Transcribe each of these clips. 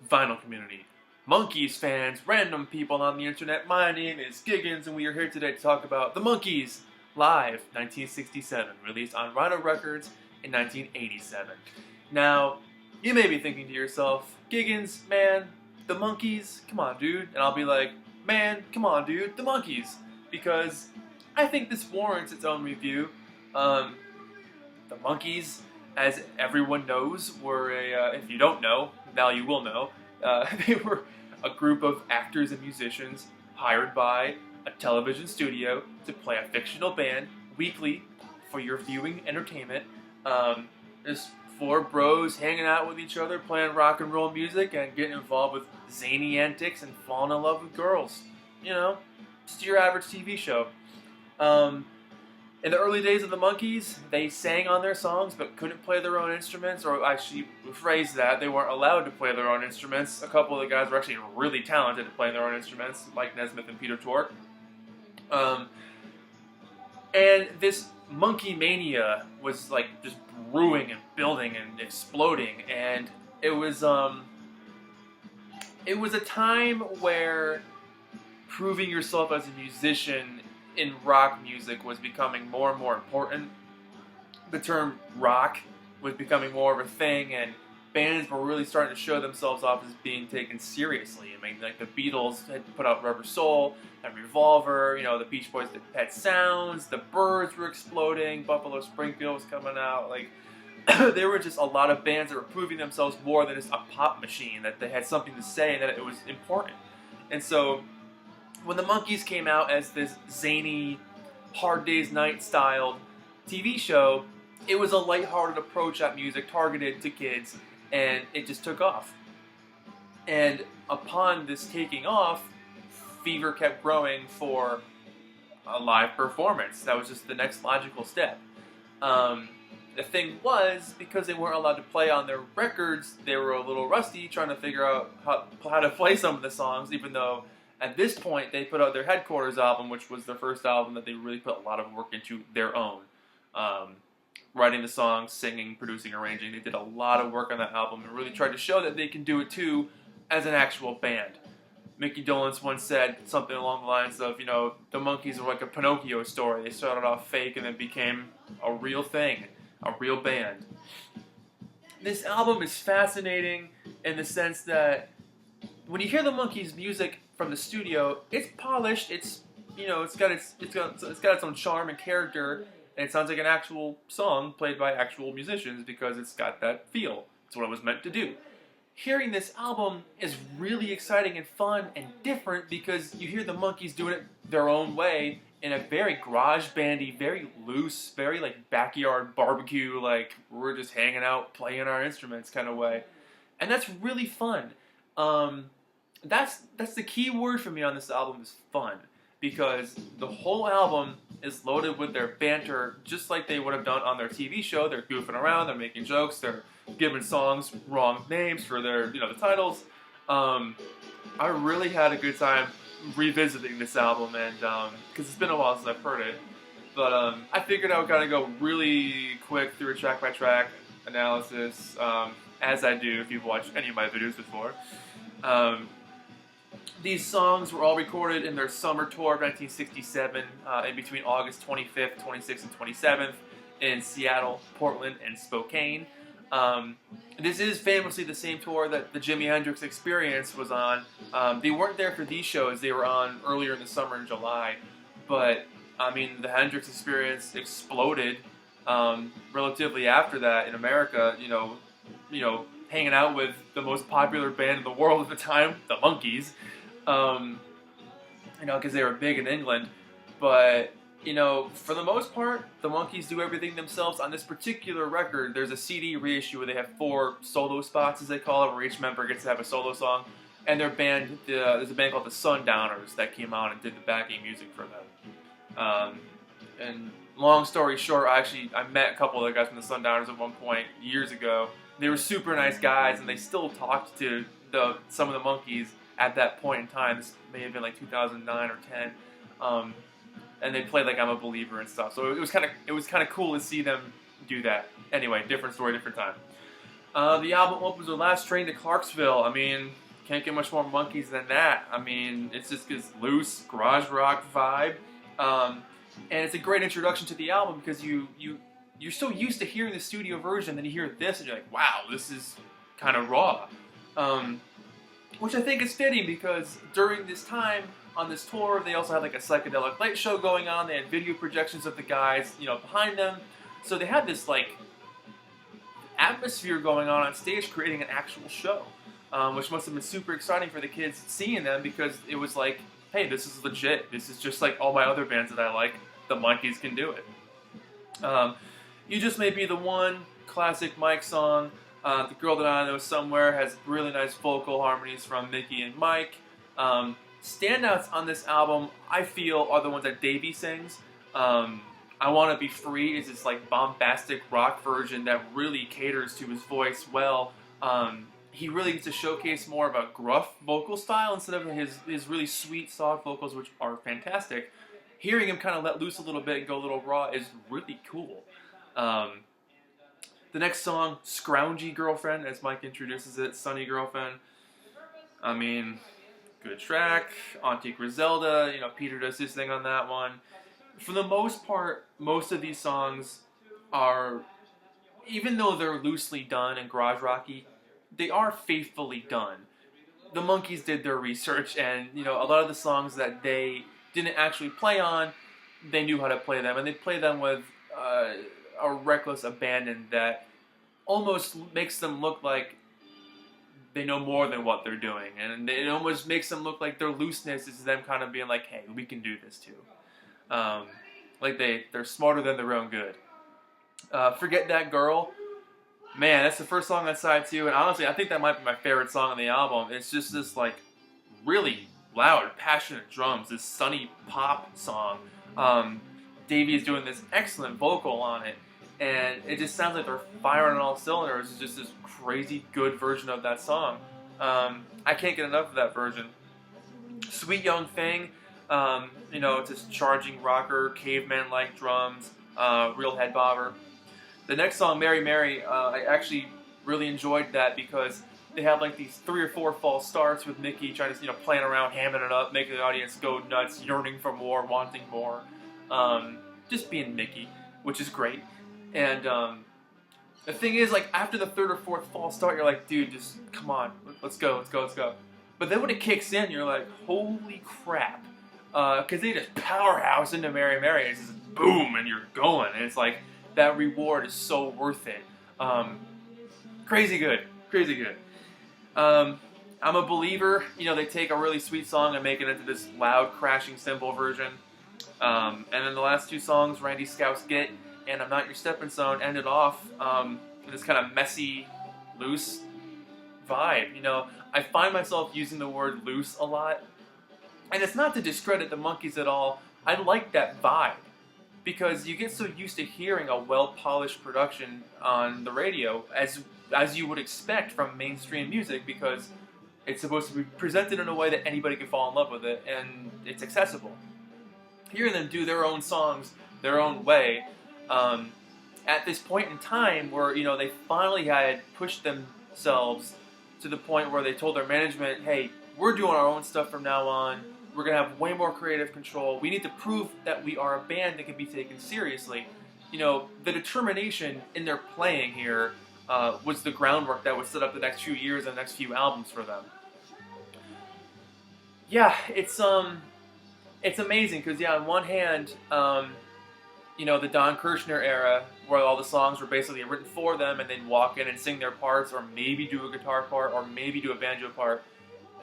vinyl community, Monkees fans, random people on the internet. My name is Giggens, and we are here today to talk about the Monkees Live 1967, released on Rhino Records in 1987. Now, you may be thinking to yourself, Giggens, man, the Monkees, come on, dude. And I'll be like, man, come on, dude, the Monkees. Because I think this warrants its own review. The Monkees, as everyone knows, were if you don't know, now you will know, they were a group of actors and musicians hired by a television studio to play a fictional band weekly for your viewing entertainment. Just four bros hanging out with each other, playing rock and roll music, and getting involved with zany antics and falling in love with girls. You know, just your average TV show. In the early days of the Monkees, they sang on their songs but couldn't play their own instruments, or actually rephrase that, they weren't allowed to play their own instruments. A couple of the guys were actually really talented at playing their own instruments, Mike Nesmith and Peter Tork. And this Monkeemania was like just brewing and building and exploding, and it was a time where proving yourself as a musician in rock music was becoming more and more important. The term rock was becoming more of a thing, and bands were really starting to show themselves off as being taken seriously. I mean, like the Beatles had put out Rubber Soul and Revolver, you know, the Beach Boys did Pet Sounds, the Byrds were exploding, Buffalo Springfield was coming out, like, there were just a lot of bands that were proving themselves more than just a pop machine, that they had something to say and that it was important. And so, when the Monkees came out as this zany, Hard Day's Night styled TV show, it was a lighthearted approach at music targeted to kids, and it just took off. And upon this taking off, fever kept growing for a live performance. That was just the next logical step. The thing was, because they weren't allowed to play on their records, they were a little rusty trying to figure out how to play some of the songs, even though at this point, they put out their Headquarters album, which was their first album that they really put a lot of work into their own. Writing the songs, singing, producing, arranging. They did a lot of work on that album and really tried to show that they can do it too as an actual band. Mickey Dolenz once said something along the lines of, you know, the Monkees are like a Pinocchio story. They started off fake and then became a real thing, a real band. This album is fascinating in the sense that when you hear the Monkees' music from the studio, it's polished. It's, you know, it's got its own charm and character, and it sounds like an actual song played by actual musicians because it's got that feel. It's what it was meant to do. Hearing this album is really exciting and fun and different because you hear the Monkees doing it their own way in a very garage bandy, very loose, very like backyard barbecue, like we're just hanging out playing our instruments kind of way, and that's really fun. That's the key word for me on this album is fun, because the whole album is loaded with their banter, just like they would have done on their TV show. They're goofing around, they're making jokes, they're giving songs wrong names for their, you know, the titles. I really had a good time revisiting this album, and because it's been a while since I've heard it, but I figured I would kind of go really quick through a track-by-track analysis, as I do if you've watched any of my videos before. These songs were all recorded in their summer tour of 1967, in between August 25th, 26th, and 27th in Seattle, Portland, and Spokane. This is famously the same tour that the Jimi Hendrix Experience was on. They weren't there for these shows. They were on earlier in the summer in July. But, I mean, the Hendrix Experience exploded relatively after that in America, you know, hanging out with the most popular band in the world at the time, the Monkees. You know, because they were big in England. But, you know, for the most part, the Monkees do everything themselves. On this particular record, there's a CD reissue where they have 4 solo spots, as they call it, where each member gets to have a solo song. And their band, there's a band called the Sundowners that came out and did the backing music for them. And long story short, I met a couple of the guys from the Sundowners at one point years ago. They were super nice guys, and they still talked to some of the Monkees at that point in time. This may have been like 2009 or 10, and they played like "I'm a Believer" and stuff. So it was kind of cool to see them do that. Anyway, different story, different time. The album opens with Last Train to Clarksville. I mean, can't get much more Monkees than that. I mean, it's just this loose garage rock vibe, and it's a great introduction to the album because you're so used to hearing the studio version, then you hear this and you're like, wow, this is kind of raw, which I think is fitting because during this time on this tour, they also had like a psychedelic light show going on. They had video projections of the guys, behind them, so they had this like atmosphere going on stage, creating an actual show, which must have been super exciting for the kids seeing them because it was like, hey, this is legit. This is just like all my other bands that I like. The Monkees can do it. You Just May Be the One, classic Mike song. The Girl That I Know Somewhere has really nice vocal harmonies from Mickey and Mike. Standouts on this album, I feel, are the ones that Davey sings. I Want to Be Free is this like bombastic rock version that really caters to his voice well. He really gets to showcase more of a gruff vocal style instead of his really sweet, soft vocals, which are fantastic. Hearing him kind of let loose a little bit and go a little raw is really cool. The next song, Scroungy Girlfriend, as Mike introduces it, Sunny Girlfriend. I mean, good track. Auntie Griselda, Peter does his thing on that one. For the most part, most of these songs are, even though they're loosely done and garage rocky, they are faithfully done. The Monkees did their research, and a lot of the songs that they didn't actually play on, they knew how to play them, and they play them with a reckless abandon that almost makes them look like they know more than what they're doing, and it almost makes them look like their looseness is them kind of being like, hey, we can do this too. Like they're smarter than their own good. Forget That Girl, man, that's the first song on side 2, and honestly, I think that might be my favorite song on the album. It's just this like really loud, passionate drums, this sunny pop song. Davey is doing this excellent vocal on it, and it just sounds like they're firing on all cylinders. It's just this crazy good version of that song. I can't get enough of that version. Sweet Young Thing, it's this charging rocker, caveman-like drums, real head bobber. The next song, Mary Mary, I actually really enjoyed that because they have like these 3 or 4 false starts with Mickey trying to, playing around, hamming it up, making the audience go nuts, yearning for more, wanting more. Just being Mickey, which is great. And the thing is, like, after the 3rd or 4th false start, you're like, dude, just come on, let's go. But then when it kicks in, you're like, holy crap. Because they just powerhouse into Mary Mary, and it's just boom, and you're going. And it's like, that reward is so worth it. Crazy good. I'm a Believer. They take a really sweet song and make it into this loud, crashing cymbal version. And then the last 2 songs, Randy Scouse Get and I'm Not Your Stepping Stone, ended off with this kind of messy, loose vibe. I find myself using the word loose a lot. And it's not to discredit the Monkees at all. I like that vibe because you get so used to hearing a well-polished production on the radio as you would expect from mainstream music because it's supposed to be presented in a way that anybody can fall in love with it and it's accessible. Hearing them do their own songs their own way at this point in time where they finally had pushed themselves to the point where they told their management, hey, we're doing our own stuff from now on. We're going to have way more creative control. We need to prove that we are a band that can be taken seriously. The determination in their playing here was the groundwork that would set up the next few years and the next few albums for them. Yeah, it's amazing because, on one hand, the Don Kirshner era, where all the songs were basically written for them and they'd walk in and sing their parts or maybe do a guitar part or maybe do a banjo part,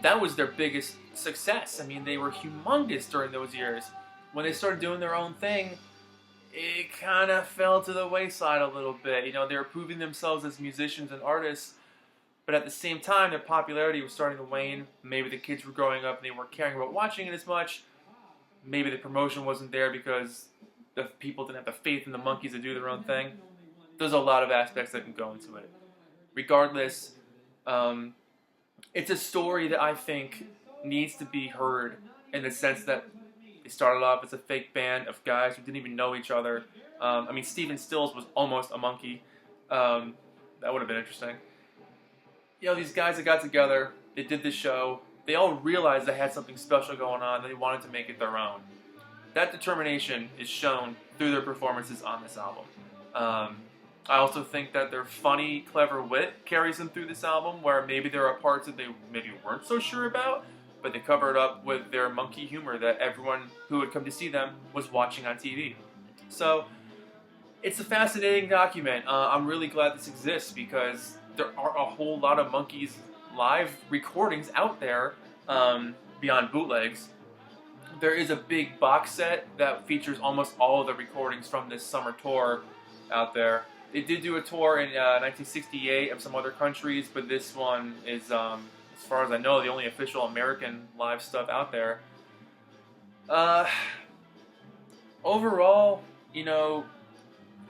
that was their biggest success. I mean, they were humongous during those years. When they started doing their own thing, it kind of fell to the wayside a little bit. They were proving themselves as musicians and artists, but at the same time, their popularity was starting to wane. Maybe the kids were growing up and they weren't caring about watching it as much. Maybe the promotion wasn't there because the people didn't have the faith in the Monkees to do their own thing. There's a lot of aspects that can go into it. Regardless, it's a story that I think needs to be heard in the sense that they started off as a fake band of guys who didn't even know each other. Stephen Stills was almost a Monkee. That would have been interesting. these guys that got together, they did this show, they all realized they had something special going on, and they wanted to make it their own. That determination is shown through their performances on this album. I also think that their funny, clever wit carries them through this album, where maybe there are parts that they maybe weren't so sure about, but they cover it up with their monkey humor that everyone who would come to see them was watching on TV. So, it's a fascinating document. I'm really glad this exists because there are a whole lot of Monkees live recordings out there beyond bootlegs. There is a big box set that features almost all of the recordings from this summer tour out there. They did do a tour in 1968 of some other countries, but this one is, as far as I know, the only official American live stuff out there. Overall,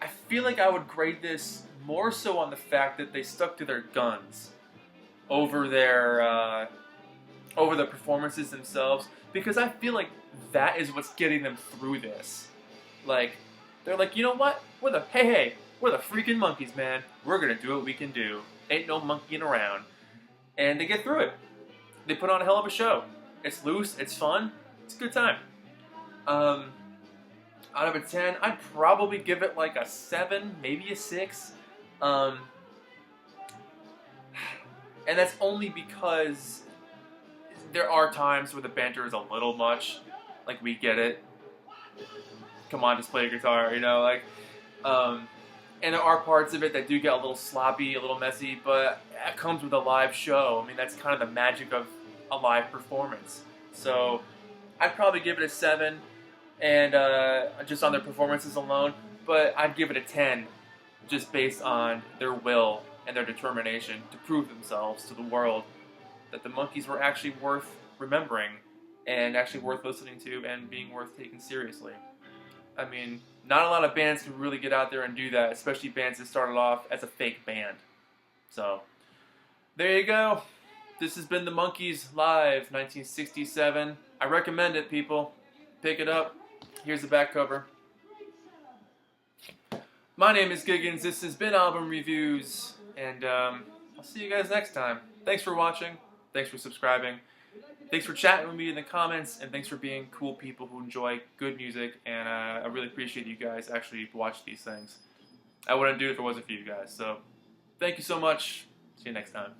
I feel like I would grade this more so on the fact that they stuck to their guns over the performances themselves, because I feel like that is what's getting them through this. Like, they're like, you know what? We're the freaking Monkees, man. We're gonna do what we can do. Ain't no monkeying around. And they get through it. They put on a hell of a show. It's loose, it's fun, it's a good time. Out of a 10, I'd probably give it like a 7, maybe a 6. And that's only because there are times where the banter is a little much. Like, we get it. Come on, just play a guitar, and there are parts of it that do get a little sloppy, a little messy, but that comes with a live show. I mean, that's kind of the magic of a live performance. So, I'd probably give it a 7, and just on their performances alone, but I'd give it a 10, just based on their will and their determination to prove themselves to the world that the Monkees were actually worth remembering, and actually worth listening to, and being worth taking seriously. I mean, not a lot of bands can really get out there and do that, especially bands that started off as a fake band. So, there you go. This has been the Monkees live, 1967. I recommend it, people. Pick it up. Here's the back cover. My name is Giggens. This has been Album Reviews, and I'll see you guys next time. Thanks for watching. Thanks for subscribing. Thanks for chatting with me in the comments, and thanks for being cool people who enjoy good music, and I really appreciate you guys actually watch these things. I wouldn't do it if it wasn't for you guys, so thank you so much. See you next time.